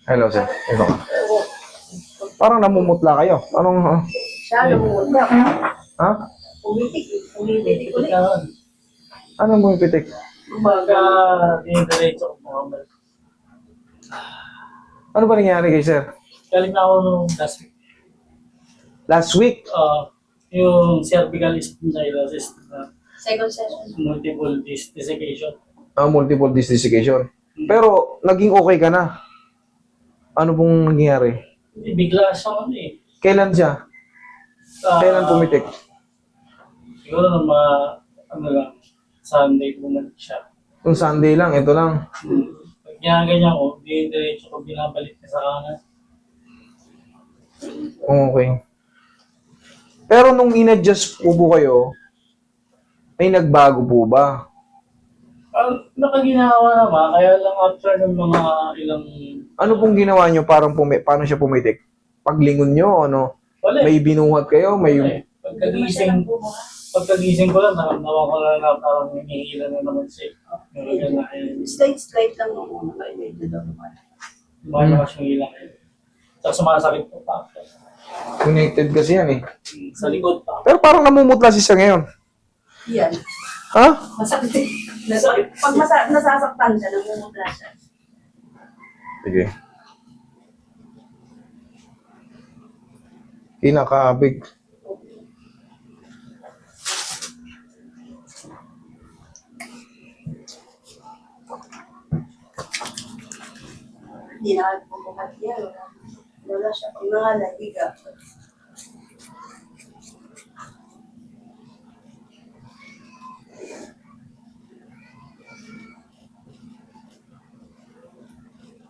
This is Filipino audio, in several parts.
Hello, sir. Ito ka. Parang namumutla kayo. Anong, Siya, namumutla. ha? Umitik ulit. Anong bumipitik? Kumbaga, dinidiretso ko mga Ano ba nangyari kay sir? galing na ako nung last week. Last week? Yung cervical spondylosis na Second session. multiple disc desiccation. Multiple disc desiccation. Pero, naging okay ka na. Ano pong nangyari? Bigla siyang ano eh. Kailan siya? Kailan pumitik? Siguro na mga, ano lang, Sunday bumalik siya. Kung Sunday lang, ito lang. Pag ganyan ko, dinidiretso ko, binabalik niya sa kanan. Okay. Pero nung in-adjust po kayo, may nagbago po ba? Nakaginawa naman, kaya lang after ng mga ilang... Ano pong ginawa nyo parang paano siya pumitik? Paglingon nyo, ano? Wala May binuhat kayo? Wala May... eh. Pagkagising ko lang, naramdaman ko lang na parang hinihila na naman siya. Ganyan na kayo. Slight lang nung una kayo. Medyo daw naman. Malakas yung hila kayo. Tapos sumasakit po pa. Connected kasi yan eh. Sa likod pa. Pero parang namumutla si sir ngayon. Yan. Ha? Masakit. Pag nasasaktan siya, namumutla siya. Sige. Kinakabig. Hindi na pupukat yan. Wala siya. Pag nangalaliga.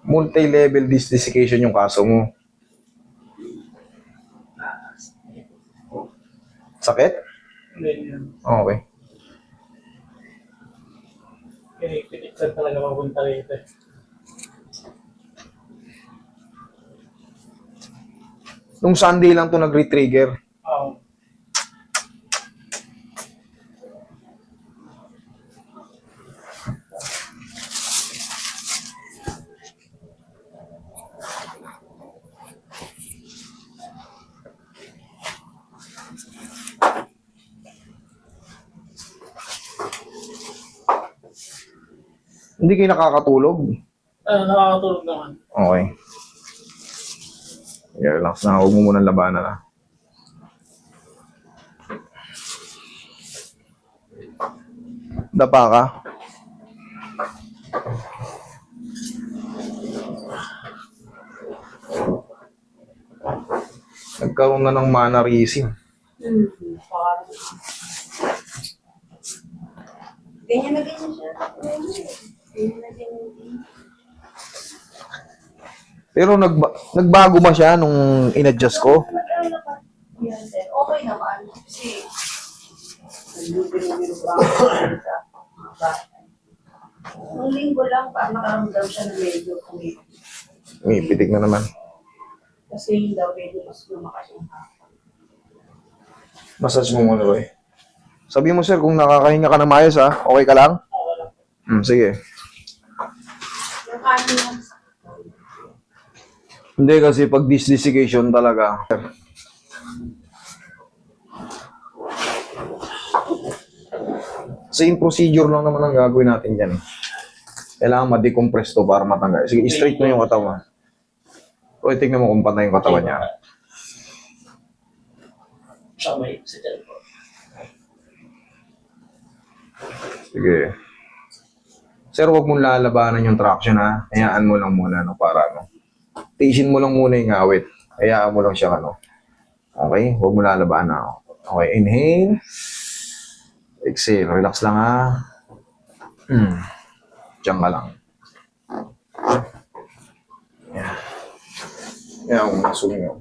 Multi-level disc desiccation yung kaso mo. Sakit? Ganyan. Okay. Pinikpitiksan talaga mapunta rito. Nung Sunday lang to nag-retrigger. Hindi kayo nakakatulog? Nakakatulog naman. Okay. Yeah, relax na. Huwag mo muna labanan na. Dapa ka? Nagkaroon na ng mannerism. Ganyan na ganyan siya. Ganyan na ganyan. Pero nagbago ba siya nung in-adjust ko? Yan, sir. Okay naman. Kasi, nagbibiru-biru pa ako sa nung linggo lang pa, nakaramdam siya na medyo kumit. May pitik na naman. Kasi yun daw, medyo mas lumakas yung hapon. Massage mo muna, Roy. Sabi mo, sir, kung nakakahinga ka na maayos, ha? Okay ka lang? Sige. Yung kanin lang sa Hindi kasi pag disc desiccation talaga. Same procedure lang naman ang gagawin natin dyan. Kailangan ma-decompress to para matanggal. Sige, straight mo yung katawan. O, tignan mo kung pantay yung katawan niya. Siya may sa dyan po. Sige. Sir, huwag mong lalabanan yung traction, ha? Hayaan mo lang muna, no? Para, no? Tiisin mo lang muna yung awit. Hayaan mo lang siya, ano? Okay? Huwag mo lalabanan. Okay, inhale. Exhale. Relax lang, ha? Diyan ka lang. Yan. Yan ang masong nyo.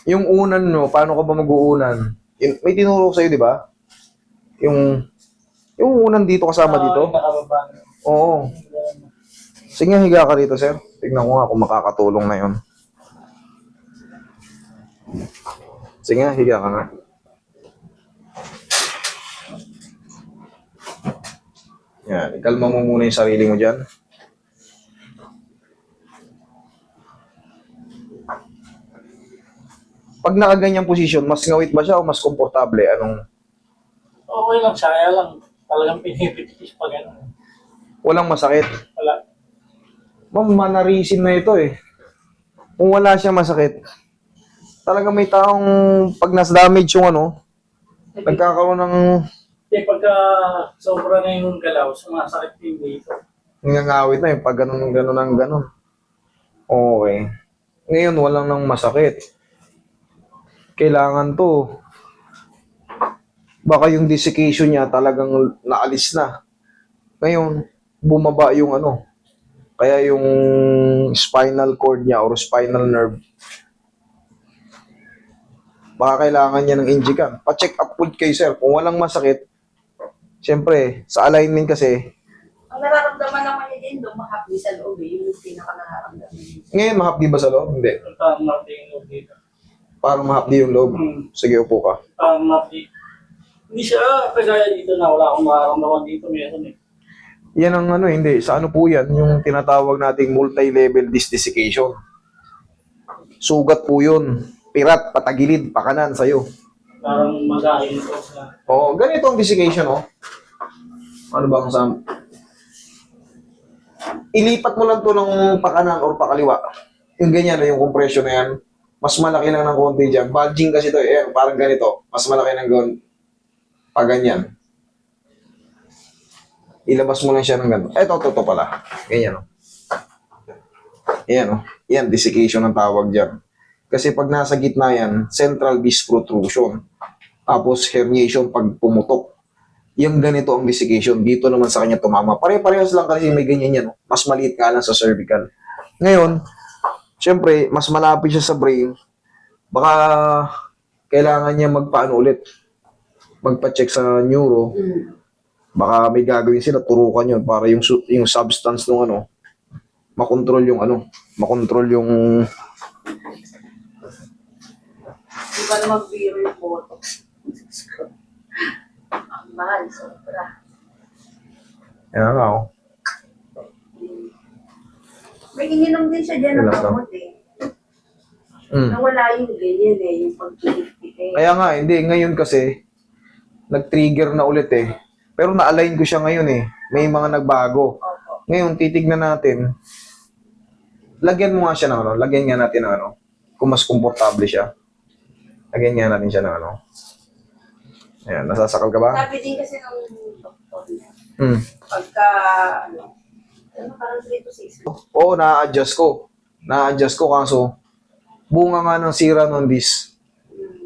Yung unan, no? Paano ka ba mag-uunan? May tinuro sa'yo, di ba? Yung unan dito kasama dito? Nakababa. Oo. Sige, higa ka dito, sir. Tignan ko nga kung makakatulong na yun. Sige nga, higa ka nga. Yan, ikalma mo muna yung sarili mo dyan. Pag nakaganyang posisyon, mas ngawit ba siya o mas komportable? Anong Okay lang siya, kaya lang talagang pinipitis pa gano'n. walang masakit? Wala. Ma'am, manarisin na ito eh. Kung wala siya masakit, talaga may taong pag nas-damage yung ano, nagkakaroon ng Kasi pagka sobra na yung galaw, sumasakit din dito. ngangawit na yung pag ganun, ganun ang ganun. Okay. Ngayon, walang nang masakit. Kailangan to. Baka yung desiccation niya talagang naalis na. Ngayon, bumaba yung ano. Kaya yung spinal cord niya or spinal nerve, baka kailangan niya ng injikan. Pa-check up po kayo, sir. Kung walang masakit, siyempre, sa alignment kasi, Ang nararamdaman naman niya din, lumahapdi sa loob eh. Yung pinaka-nararamdaman niya. ngayon mahapdi ba sa loob? Hindi. Parang mapdi yung dito. Parang mahapdi yung loob. Sige, upo ka. Parang mapdi. Hindi siya kagaya dito na wala akong makaramdaman dito. Meron eh. Yan ang ano, hindi. Sa ano po yan? Yung tinatawag nating multi-level disc desiccation. Sugat po yun. Pirat, patagilid, pakanan sa'yo. Parang magahin ko sa... Oo, ganito ang desiccation, oh. Ano ba ang sam? Ilipat mo lang to ng pakanan or pakaliwa. Yung ganyan, yung compression na yan. Mas malaki lang ng konti dyan. Bulging kasi to, eh. Parang ganito. Mas malaki ng pag ganyan. Ilabas mo lang siya ng ganito. Eto, to pala. Ganyan, oh. Ayan, oh. Yan, desiccation ang tawag dyan. Kasi pag nasa gitna yan, central disc protrusion. Tapos herniation pag pumutok. Yung ganito ang desiccation. Dito naman sa kanya tumama. Pare-parehas lang kasi may ganyan yan. Mas maliit ka lang sa cervical. Ngayon, syempre, mas malapit siya sa brain. Baka kailangan niya magpaano ulit. Magpa-check sa neuro. Baka may gagawin sila, turukan yun para yung substance ng ano, makontrol yung ano, makontrol yung Di ba naman biro yung botox? Ang mahal, sobra. yan nga, oh. May ininom din siya dyan ng Ilan to? gamot eh. Mm. Nawala yung ganyan eh, yung pag-iipit eh. Kaya nga, hindi, ngayon kasi, nag-trigger na ulit eh. Pero na-align ko siya ngayon eh. May mga nagbago. Opo. Ngayon, titignan natin. Lagyan mo nga siya ng ano. Lagyan nga natin ng ano. Kung mas komportable siya. Lagyan nga natin siya ng ano. Ayan, nasasakal ka ba? Sabi din kasi ng doktor niya, Hmm. pagka, parang 3 to 6 months. Oo, na-adjust ko. Na-adjust ko kaso, bunga nga ng sira ng disc.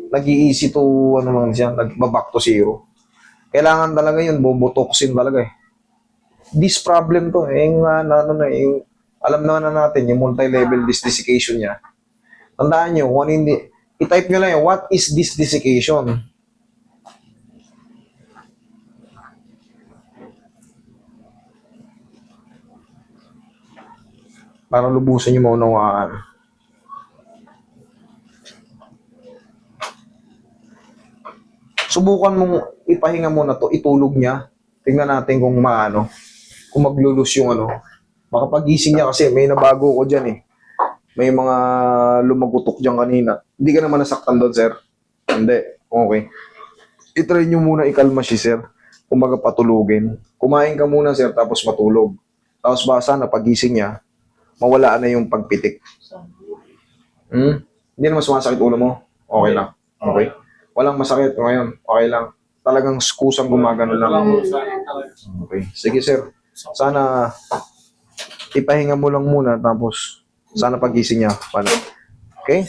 Nag-i-easy to, ano lang siya, nagbaback to zero. Kailangan talaga yun, bubutoksin talaga eh. Disc problem to, eh, yung, alam naman na natin, yung multi-level disc desiccation niya. Tandaan nyo, kung ano hindi, i-type nyo lang yun, what is disc desiccation? Para lubusan yung maunawaan. Subukan mong ipahinga muna to, itulog niya. Tingnan natin kung maano, kung maglulus yung ano. Baka pagising niya kasi may nabago ko dyan eh. May mga lumagutok dyan kanina. Hindi ka naman nasaktan doon, sir? Hindi. Okay. I-try nyo muna ikalma si sir. Kumbaga patulugin. Kumain ka muna, sir, tapos matulog. Tapos baka sana pagising niya, mawala na yung pagpitik. Hindi naman sumasakit ulo mo? Okay lang. Okay. Walang masakit ngayon. Okay lang. Talagang kusang gumagano lang. Wala akong sakit talaga. Okay. Sige, sir. Sana ipahinga mo lang muna tapos sana pagising niya. Paano? Okay?